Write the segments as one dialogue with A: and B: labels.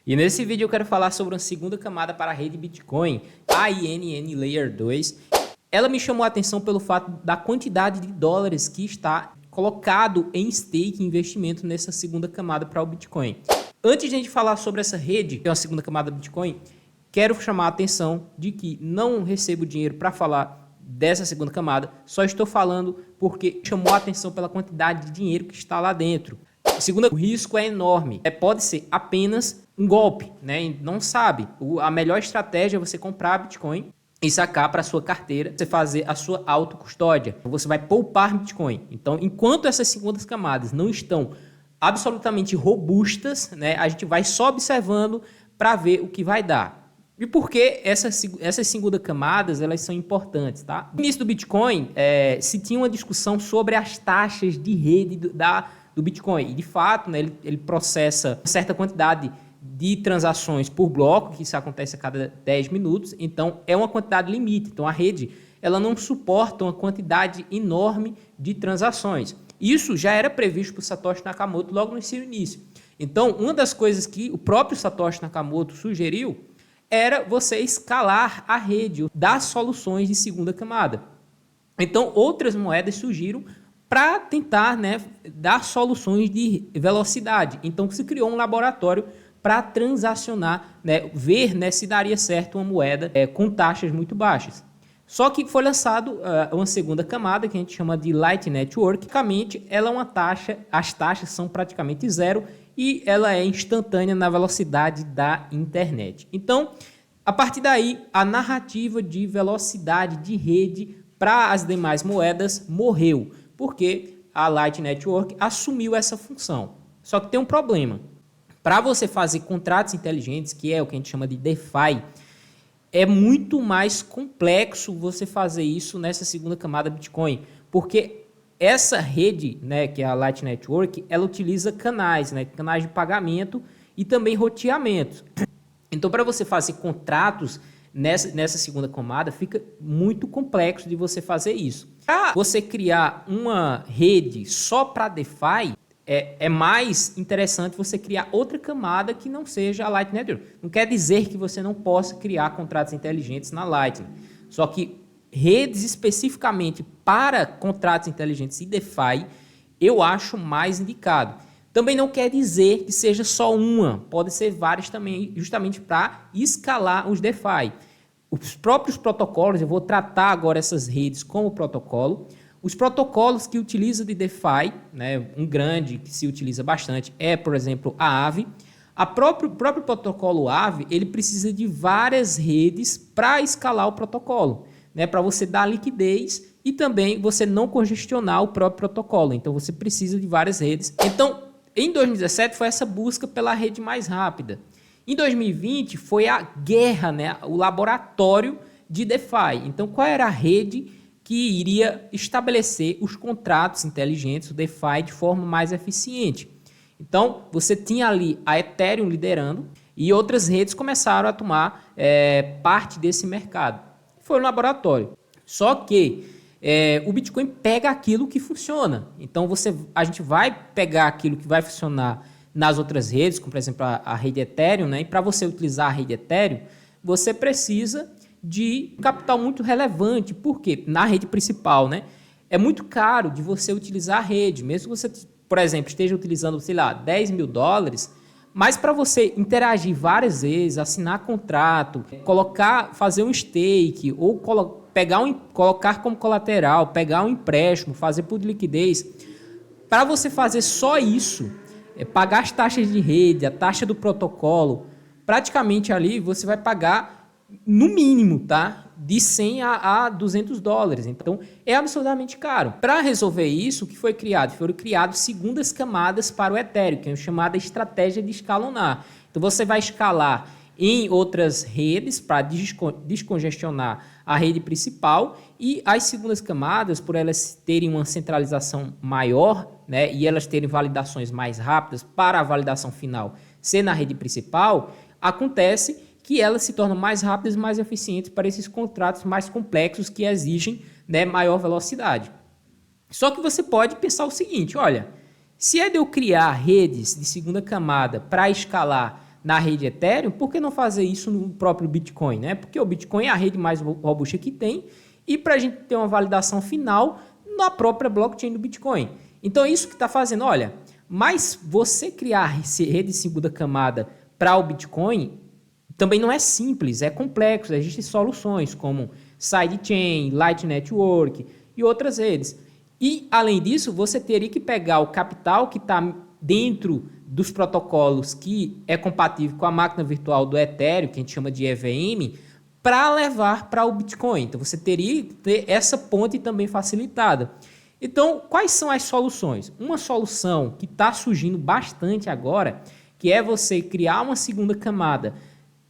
A: E nesse vídeo eu quero falar sobre uma segunda camada para a rede Bitcoin, a INN Layer 2. Ela me chamou a atenção pelo fato da quantidade de dólares que está colocado em stake, investimento nessa segunda camada para o Bitcoin. Antes de a gente falar sobre essa rede, que é uma segunda camada do Bitcoin, quero chamar a atenção de que não recebo dinheiro para falar dessa segunda camada, só estou falando porque chamou a atenção pela quantidade de dinheiro que está lá dentro. Segundo, o risco é enorme. Pode ser apenas um golpe, né? Não sabe. A melhor estratégia é você comprar Bitcoin e sacar para a sua carteira, você fazer a sua autocustódia. Você vai poupar Bitcoin. Então, enquanto essas segundas camadas não estão absolutamente robustas, né, a gente vai só observando para ver o que vai dar. E por que essas segundas camadas elas são importantes, tá? No início do Bitcoin, se tinha uma discussão sobre as taxas de rede do Bitcoin. E, de fato, né, ele processa uma certa quantidade de transações por bloco, que isso acontece a cada 10 minutos. Então, é uma quantidade limite. Então, a rede ela não suporta uma quantidade enorme de transações. Isso já era previsto por Satoshi Nakamoto logo no seu início. Então, uma das coisas que o próprio Satoshi Nakamoto sugeriu era você escalar a rede das soluções de segunda camada. Então, outras moedas surgiram para tentar, né, dar soluções de velocidade. Então, se criou um laboratório para transacionar, né, ver, né, se daria certo uma moeda com taxas muito baixas. Só que foi lançado uma segunda camada que a gente chama de Light Network. Basicamente, ela é uma taxa, as taxas são praticamente zero e ela é instantânea na velocidade da internet. Então, a partir daí, a narrativa de velocidade de rede para as demais moedas morreu, porque a Light Network assumiu essa função. Só que tem um problema. Para você fazer contratos inteligentes, que é o que a gente chama de DeFi, é muito mais complexo você fazer isso nessa segunda camada Bitcoin, porque essa rede, né, que é a Light Network, ela utiliza canais, né, canais de pagamento e também roteamento. Então, para você fazer contratos nessa segunda camada, fica muito complexo de você fazer isso. Para você criar uma rede só para DeFi, é mais interessante você criar outra camada que não seja a Light Network. Não quer dizer que você não possa criar contratos inteligentes na Lightning. Só que redes especificamente para contratos inteligentes e DeFi, eu acho mais indicado. Também não quer dizer que seja só uma, pode ser várias também, justamente para escalar os DeFi. Os próprios protocolos, eu vou tratar agora essas redes como protocolo. Os protocolos que utilizam de DeFi, né, um grande que se utiliza bastante é, por exemplo, a Aave. O próprio protocolo Aave, ele precisa de várias redes para escalar o protocolo, né, para você dar liquidez e também você não congestionar o próprio protocolo. Então, você precisa de várias redes. Então, em 2017 foi essa busca pela rede mais rápida. Em 2020 foi a guerra, né, o laboratório de DeFi. Então, qual era a rede que iria estabelecer os contratos inteligentes, o DeFi, de forma mais eficiente? Então, você tinha ali a Ethereum liderando e outras redes começaram a tomar parte desse mercado. Foi um laboratório. Só que o Bitcoin pega aquilo que funciona. Então, a gente vai pegar aquilo que vai funcionar nas outras redes, como, por exemplo, a rede Ethereum, né? E para você utilizar a rede Ethereum, você precisa de capital muito relevante. Por quê? Na rede principal, né? É muito caro de você utilizar a rede. Mesmo que você, por exemplo, esteja utilizando, sei lá, 10 mil dólares, mas para você interagir várias vezes, assinar contrato, fazer um stake, ou colocar como colateral, pegar um empréstimo, fazer por liquidez, para você fazer só isso, pagar as taxas de rede, a taxa do protocolo, praticamente ali você vai pagar no mínimo, tá? De 100 a 200 dólares. Então, é absurdamente caro. Para resolver isso, o que foi criado? Foram criadas segundas camadas para o Ethereum, que é a chamada estratégia de escalonar. Então, você vai escalar em outras redes para descongestionar a rede principal, e as segundas camadas, por elas terem uma centralização maior, né, e elas terem validações mais rápidas para a validação final ser na rede principal, acontece que elas se tornam mais rápidas e mais eficientes para esses contratos mais complexos que exigem, né, maior velocidade. Só que você pode pensar o seguinte, olha, se é de eu criar redes de segunda camada para escalar na rede Ethereum, por que não fazer isso no próprio Bitcoin, né? Porque o Bitcoin é a rede mais robusta que tem e para a gente ter uma validação final na própria blockchain do Bitcoin. Então é isso que está fazendo, olha, mas você criar rede de segunda camada para o Bitcoin também não é simples, é complexo, existem soluções como Sidechain, Light Network e outras redes. E, além disso, você teria que pegar o capital que está dentro dos protocolos que é compatível com a máquina virtual do Ethereum, que a gente chama de EVM, para levar para o Bitcoin. Então, você teria que ter essa ponte também facilitada. Então, quais são as soluções? Uma solução que está surgindo bastante agora, que é você criar uma segunda camada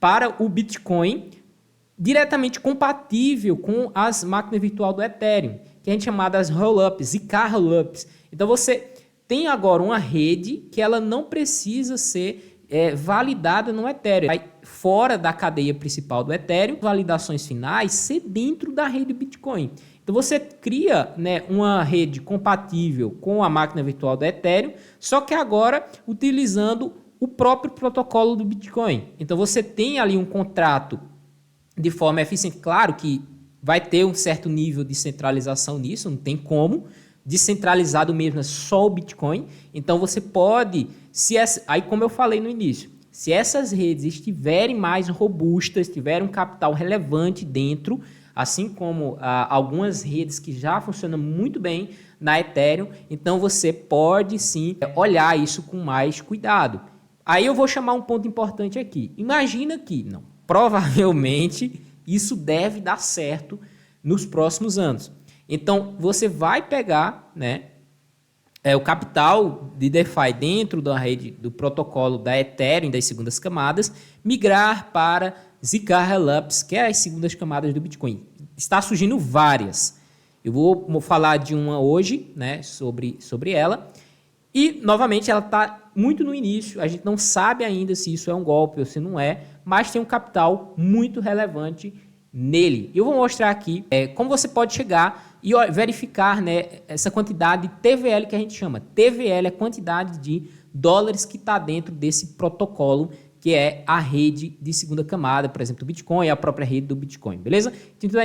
A: para o Bitcoin diretamente compatível com as máquinas virtuais do Ethereum, que a gente chama das rollups, ZK rollups. Então você tem agora uma rede que ela não precisa ser validada no Ethereum. Vai fora da cadeia principal do Ethereum, validações finais ser dentro da rede Bitcoin. Então você cria, né, uma rede compatível com a máquina virtual do Ethereum, só que agora utilizando o próprio protocolo do Bitcoin. Então você tem ali um contrato de forma eficiente. Claro que vai ter um certo nível de centralização nisso, não tem como. Descentralizado mesmo é só o Bitcoin. Então você pode, aí como eu falei no início, se essas redes estiverem mais robustas, tiverem um capital relevante dentro, assim como algumas redes que já funcionam muito bem na Ethereum, então você pode sim olhar isso com mais cuidado. Aí eu vou chamar um ponto importante aqui. Imagina que, não, provavelmente isso deve dar certo nos próximos anos. Então, você vai pegar, né, o capital de DeFi dentro da rede do protocolo da Ethereum, das segundas camadas, migrar para ZK Rollups, que é as segundas camadas do Bitcoin. Está surgindo várias. Eu vou falar de uma hoje, né, sobre ela. E, novamente, ela está muito no início. A gente não sabe ainda se isso é um golpe ou se não é, mas tem um capital muito relevante nele. Eu vou mostrar aqui como você pode chegar e verificar, né, essa quantidade de TVL que a gente chama. TVL é a quantidade de dólares que está dentro desse protocolo, que é a rede de segunda camada, por exemplo, do Bitcoin e a própria rede do Bitcoin, beleza? Então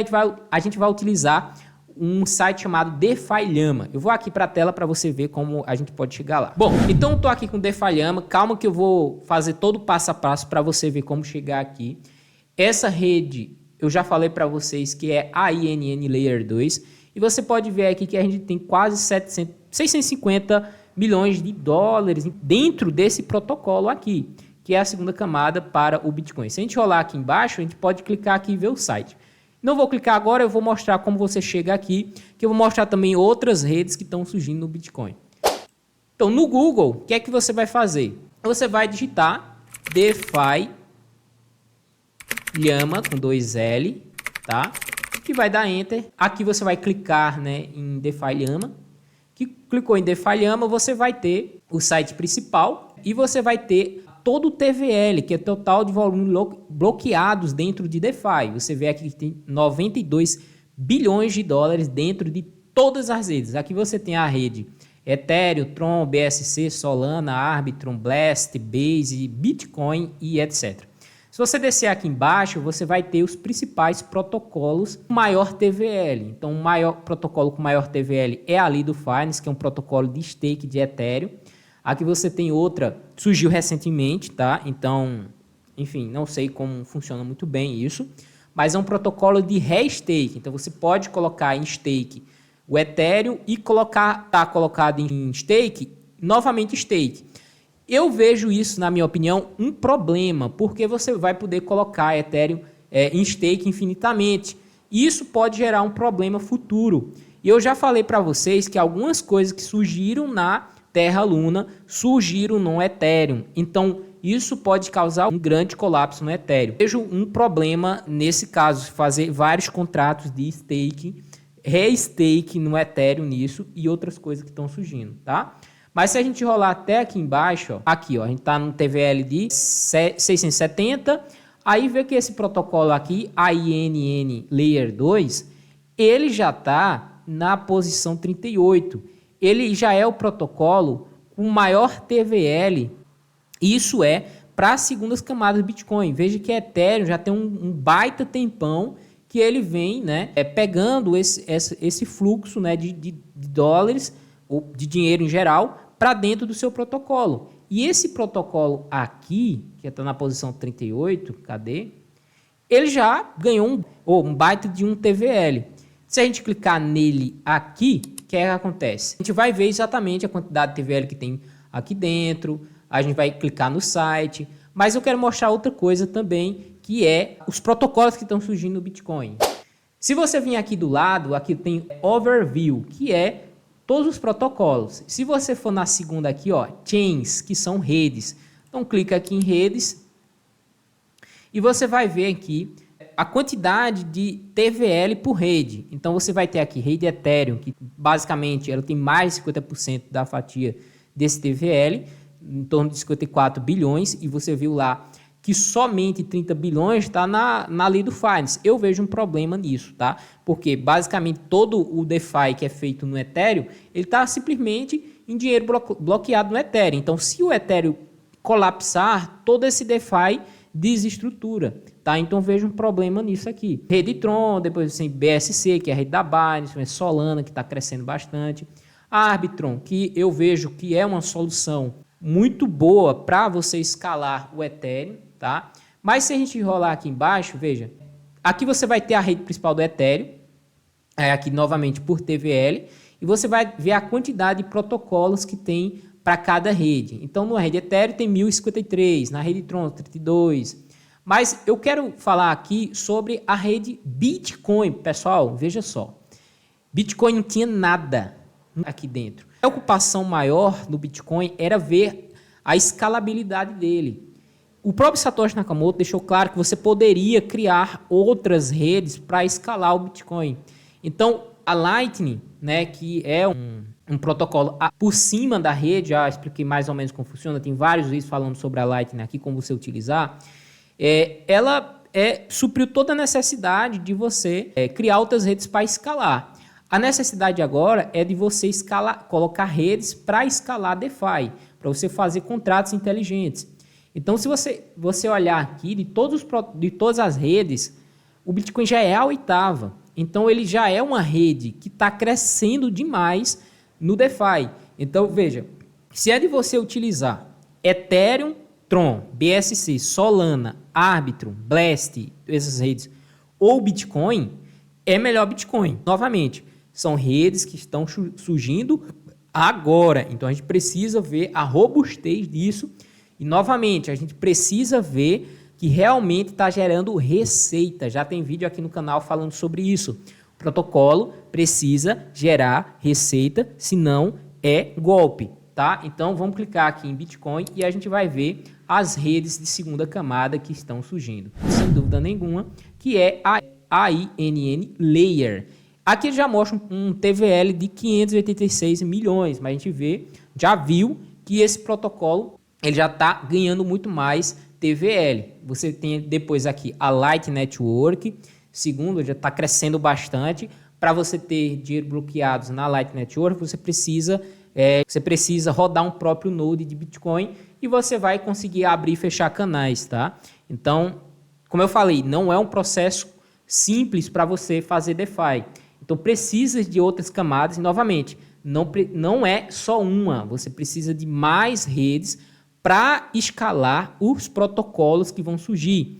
A: a gente vai utilizar um site chamado DeFi Llama. Eu vou aqui para a tela para você ver como a gente pode chegar lá. Bom, então eu estou aqui com o DeFi Llama. Calma que eu vou fazer todo o passo a passo para você ver como chegar aqui. Essa rede, eu já falei para vocês que é a INN Layer 2. E você pode ver aqui que a gente tem quase 650 milhões de dólares dentro desse protocolo aqui, que é a segunda camada para o Bitcoin. Se a gente rolar aqui embaixo, a gente pode clicar aqui e ver o site. Não vou clicar agora, eu vou mostrar como você chega aqui, que eu vou mostrar também outras redes que estão surgindo no Bitcoin. Então, no Google, o que é que você vai fazer? Você vai digitar DeFi Llama com 2L, tá? Que vai dar Enter. Aqui você vai clicar, né, em DeFi Llama. Que clicou em DeFi Llama, você vai ter o site principal e você vai ter todo o TVL, que é total de volume bloqueados dentro de DeFi. Você vê aqui que tem 92 bilhões de dólares dentro de todas as redes. Aqui você tem a rede Ethereum, Tron, BSC, Solana, Arbitrum, Blast, Base, Bitcoin e etc. Se você descer aqui embaixo, você vai ter os principais protocolos com maior TVL. Então, o maior protocolo com maior TVL é ali do Finance, que é um protocolo de stake de Ethereum. Aqui você tem outra, surgiu recentemente, tá? Então, enfim, não sei como funciona muito bem isso, mas é um protocolo de restake. Então, você pode colocar em stake o Ethereum e tá colocado em stake, novamente stake. Eu vejo isso, na minha opinião, um problema, porque você vai poder colocar Ethereum em stake infinitamente. E isso pode gerar um problema futuro. E eu já falei para vocês que algumas coisas que surgiram na Terra Luna surgiram no Ethereum. Então, isso pode causar um grande colapso no Ethereum. Vejo um problema nesse caso, fazer vários contratos de stake, restake no Ethereum nisso e outras coisas que estão surgindo, tá? Mas se a gente rolar até aqui embaixo, ó, aqui, ó, a gente está no TVL de 670, aí vê que esse protocolo aqui, a INN Layer 2, ele já está na posição 38. Ele já é o protocolo com maior TVL, isso é para as segundas camadas do Bitcoin. Veja que Ethereum já tem um baita tempão que ele vem, né, pegando esse fluxo, né, de dólares ou de dinheiro em geral para dentro do seu protocolo. E esse protocolo aqui, que está na posição 38, cadê? Ele já ganhou um baita de um TVL. Se a gente clicar nele aqui, o que acontece? A gente vai ver exatamente a quantidade de TVL que tem aqui dentro, a gente vai clicar no site, mas eu quero mostrar outra coisa também, que é os protocolos que estão surgindo no Bitcoin. Se você vir aqui do lado, aqui tem Overview, que é todos os protocolos. Se você for na segunda aqui, ó, Chains, que são redes. Então clica aqui em redes e você vai ver aqui a quantidade de TVL por rede. Então você vai ter aqui rede Ethereum, que basicamente ela tem mais de 50% da fatia desse TVL, em torno de 54 bilhões, e você viu lá que somente 30 bilhões está na lei do Finance. Eu vejo um problema nisso, tá? Porque basicamente todo o DeFi que é feito no Ethereum, ele está simplesmente em dinheiro bloqueado no Ethereum. Então, se o Ethereum colapsar, todo esse DeFi desestrutura, tá? Então vejo um problema nisso aqui. Rede Tron, depois tem BSC, que é a rede da Binance, Solana, que está crescendo bastante. A Arbitrum, que eu vejo que é uma solução muito boa para você escalar o Ethereum, tá? Mas se a gente rolar aqui embaixo, veja, aqui você vai ter a rede principal do Ethereum, aqui novamente por TVL, e você vai ver a quantidade de protocolos que tem para cada rede. Então, na rede Ethereum tem 1053, na rede Tron 32. Mas eu quero falar aqui sobre a rede Bitcoin. Pessoal, veja só. Bitcoin não tinha nada aqui dentro. A preocupação maior do Bitcoin era ver a escalabilidade dele. O próprio Satoshi Nakamoto deixou claro que você poderia criar outras redes para escalar o Bitcoin. Então, a Lightning, né, que é um protocolo por cima da rede, já expliquei mais ou menos como funciona, tem vários vídeos falando sobre a Lightning aqui, como você utilizar, ela supriu toda a necessidade de você criar outras redes para escalar. A necessidade agora é de você colocar redes para escalar DeFi, para você fazer contratos inteligentes. Então, se você olhar aqui, de todas as redes, o Bitcoin já é a 8ª. Então, ele já é uma rede que está crescendo demais no DeFi. Então, veja, se é de você utilizar Ethereum, Tron, BSC, Solana, Arbitrum, Blast, essas redes, ou Bitcoin, é melhor Bitcoin. Novamente, são redes que estão surgindo agora. Então, a gente precisa ver a robustez disso. E, novamente, a gente precisa ver que realmente está gerando receita. Já tem vídeo aqui no canal falando sobre isso. O protocolo precisa gerar receita, senão é golpe, tá? Então, vamos clicar aqui em Bitcoin e a gente vai ver as redes de segunda camada que estão surgindo. Sem dúvida nenhuma, que é a AINN Layer. Aqui já mostra um TVL de 586 milhões, mas a gente já viu que esse protocolo ele já está ganhando muito mais TVL. Você tem depois aqui a Light Network, segundo, já está crescendo bastante. Para você ter dinheiro bloqueado na Light Network, você precisa rodar um próprio node de Bitcoin e você vai conseguir abrir e fechar canais, tá? Então, como eu falei, não é um processo simples para você fazer DeFi. Então, precisa de outras camadas e, novamente, não é só uma. Você precisa de mais redes para escalar os protocolos que vão surgir.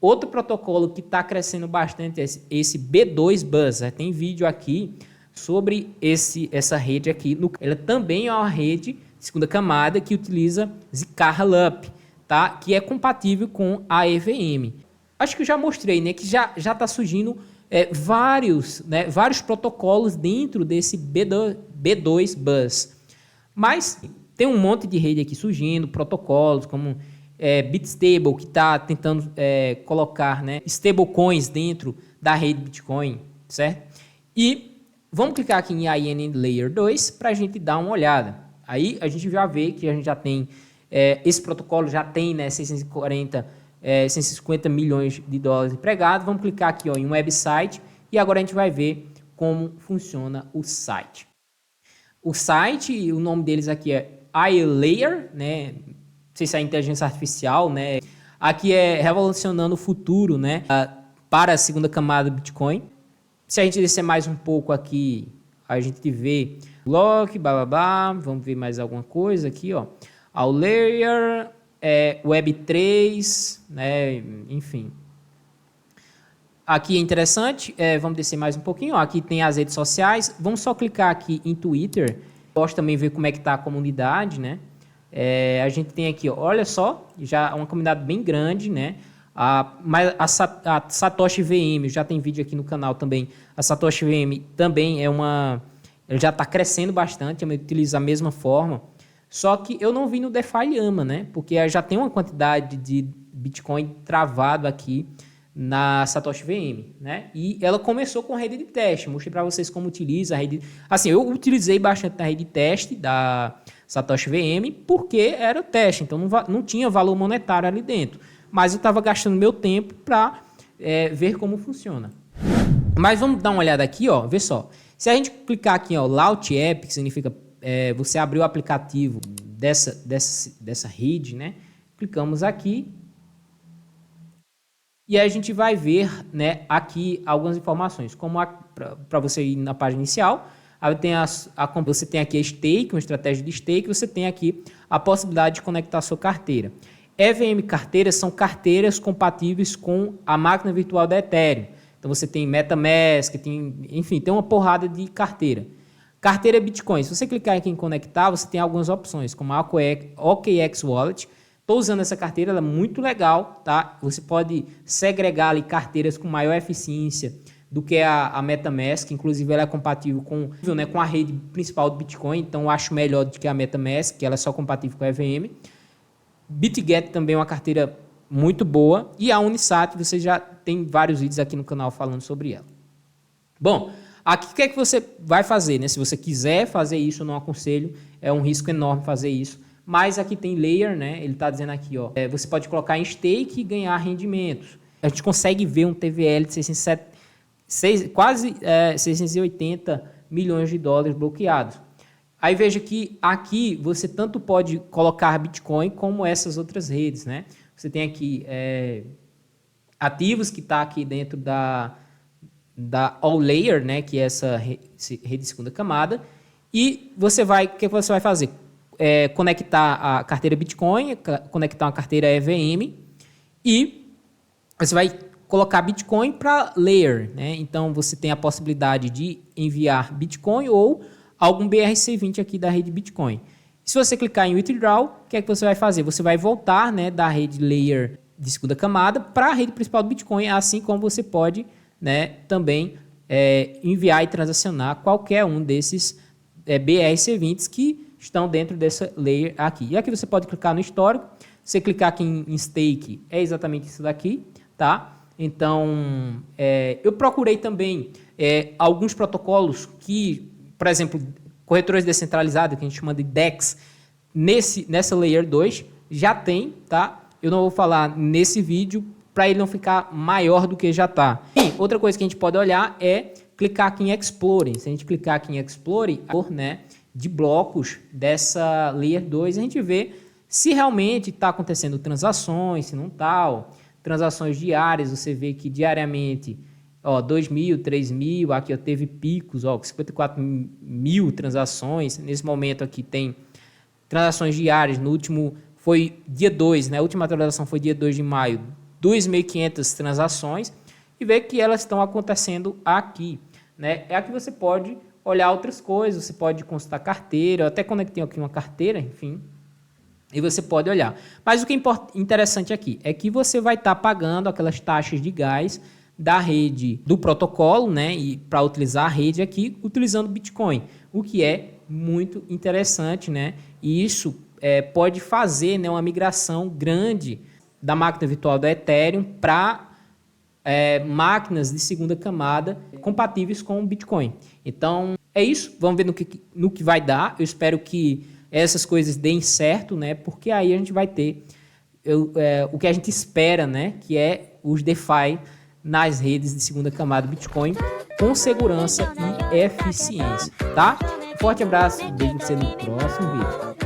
A: Outro protocolo que está crescendo bastante é esse B2 Buzz. Tem vídeo aqui sobre essa rede aqui. Ela também é uma rede de segunda camada que utiliza Zcash, tá? Que é compatível com a EVM. Acho que eu já mostrei, né? Que já está surgindo vários protocolos dentro desse B2 Buzz. Mas tem um monte de rede aqui surgindo, protocolos como Bitstable, que está tentando colocar, né, stablecoins dentro da rede Bitcoin, certo? E vamos clicar aqui em INN Layer 2 para a gente dar uma olhada. Aí a gente já vê que a gente já tem, esse protocolo já tem, né, 650 milhões de dólares empregados. Vamos clicar aqui em um website e agora a gente vai ver como funciona o site. O site, o nome deles aqui é iLayer, né? sei se é inteligência artificial, né? Aqui é revolucionando o futuro, né? Para a segunda camada do Bitcoin. Se a gente descer mais um pouco aqui, a gente vê block, blá blá blá. Vamos ver mais alguma coisa aqui, ó. Ao layer, Web3, né? Enfim. Aqui é interessante, vamos descer mais um pouquinho, ó. Aqui tem as redes sociais. Vamos só clicar aqui em Twitter. Gosto também de ver como é que está a comunidade, né? A gente tem aqui, ó, olha só, já uma comunidade bem grande, né? A Satoshi VM, já tem vídeo aqui no canal também. A Satoshi VM também ela já está crescendo bastante, utiliza a mesma forma. Só que eu não vi no DeFi Llama, né? Porque já tem uma quantidade de Bitcoin travado aqui na Satoshi VM, né? E ela começou com rede de teste. Mostrei para vocês como utiliza a rede. Assim, eu utilizei bastante a rede de teste da Satoshi VM porque era teste, então não tinha valor monetário ali dentro. Mas eu estava gastando meu tempo para ver como funciona. Mas vamos dar uma olhada aqui, ó. Vê só. Se a gente clicar aqui, ó, Launch App, que significa você abrir o aplicativo dessa rede, né? Clicamos aqui. E aí a gente vai ver, né, aqui algumas informações, como para você ir na página inicial, aí você tem aqui a stake, uma estratégia de stake, você tem aqui a possibilidade de conectar a sua carteira. EVM carteiras são carteiras compatíveis com a máquina virtual da Ethereum. Então você tem MetaMask, enfim, tem uma porrada de carteira. Carteira Bitcoin, se você clicar aqui em conectar, você tem algumas opções, como a OKX Wallet. Estou usando essa carteira, ela é muito legal, tá? Você pode segregar ali carteiras com maior eficiência do que a MetaMask, inclusive ela é compatível com a rede principal do Bitcoin, então eu acho melhor do que a MetaMask, que ela é só compatível com a EVM. BitGet também é uma carteira muito boa, e a Unisat, você já tem vários vídeos aqui no canal falando sobre ela. Bom, aqui o que é que você vai fazer, né? Se você quiser fazer isso, eu não aconselho, é um risco enorme fazer isso. Mas aqui tem layer, né? Ele está dizendo aqui, ó, você pode colocar em stake e ganhar rendimentos. A gente consegue ver um TVL de quase 680 milhões de dólares bloqueados. Aí veja que aqui você tanto pode colocar Bitcoin como essas outras redes, né? Você tem aqui ativos que está aqui dentro da All Layer, né? Que é essa rede de segunda camada. E o que você vai fazer? Conectar a carteira Bitcoin, conectar uma carteira EVM e você vai colocar Bitcoin para Layer, né? Então você tem a possibilidade de enviar Bitcoin ou algum BRC20 aqui da rede Bitcoin. Se você clicar em Withdraw, o que é que você vai fazer? Você vai voltar, né, da rede Layer de segunda camada para a rede principal do Bitcoin, assim como você pode, né, também enviar e transacionar qualquer um desses BRC20s que estão dentro dessa layer aqui. E aqui você pode clicar no histórico. Você clicar aqui em stake, é exatamente isso daqui, tá? Então, eu procurei também alguns protocolos que, por exemplo, corretoras descentralizadas, que a gente chama de DEX, nessa layer 2, já tem, tá? Eu não vou falar nesse vídeo para ele não ficar maior do que já está. E outra coisa que a gente pode olhar é clicar aqui em Explore. Se a gente clicar aqui em Explore, né, de blocos dessa Layer 2, a gente vê se realmente está acontecendo transações, se não está. Transações diárias, você vê que diariamente, 2.000, 3.000, aqui teve picos, 54 mil transações. Nesse momento aqui tem transações diárias, no último foi dia 2, né? A última transação foi dia 2 de maio, 2.500 transações, e vê que elas estão acontecendo aqui, né? Aqui você pode olhar outras coisas, você pode consultar carteira, eu até conectei aqui uma carteira, enfim, e você pode olhar. Mas o que é interessante aqui é que você vai estar pagando aquelas taxas de gás da rede, do protocolo, né, e para utilizar a rede aqui, utilizando Bitcoin, o que é muito interessante, né, e isso pode fazer, né, uma migração grande da máquina virtual da Ethereum para máquinas de segunda camada compatíveis com o Bitcoin. Então, é isso. Vamos ver no que vai dar. Eu espero que essas coisas deem certo, né? Porque aí a gente vai ter o que a gente espera, né? Que é os DeFi nas redes de segunda camada do Bitcoin com segurança e eficiência, tá? Um forte abraço. Beijo pra você no próximo vídeo.